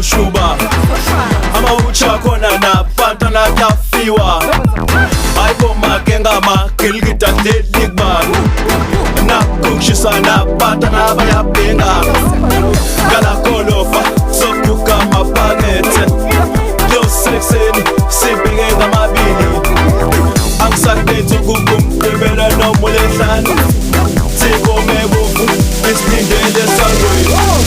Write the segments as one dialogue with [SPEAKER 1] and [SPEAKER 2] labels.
[SPEAKER 1] soshuba amawutsha khona nabantwana kuyafiwa hayibo makengama gilgidadlelikba nakukushisana bantwana bayabhenga ngalakolofa sokuka mabhakethe yosekseni sibheke ngamabili angisakuletha ukukumgqibela nomulehlane sikome buvu isiphindele esangweni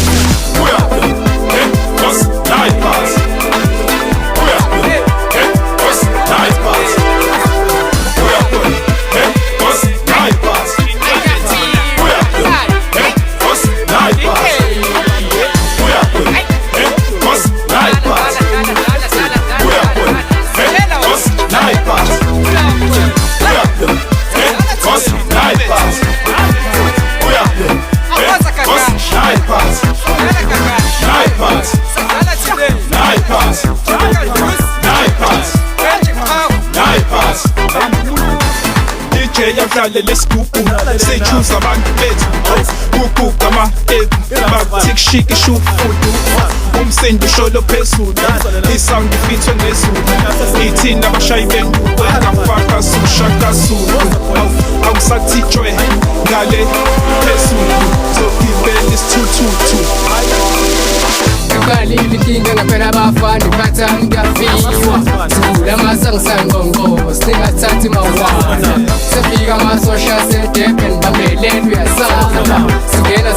[SPEAKER 2] Yadlale lesigubhu sechuza abantu bethu kuguga ama-ebu bakuthikishike shufudu umsindo usholo phezulu isound ifithwe ngezulu ithina abashayi bengubo engafaka sushakazulu awusathitshwe ngale phezulu zogibela isithuthutu
[SPEAKER 3] Kalili kinga ngapena abafana iphatha ngiyafiwa Sivula masangisangongo singathathi mawana Sefika amasosha sedeben bambeleni uyasala Singena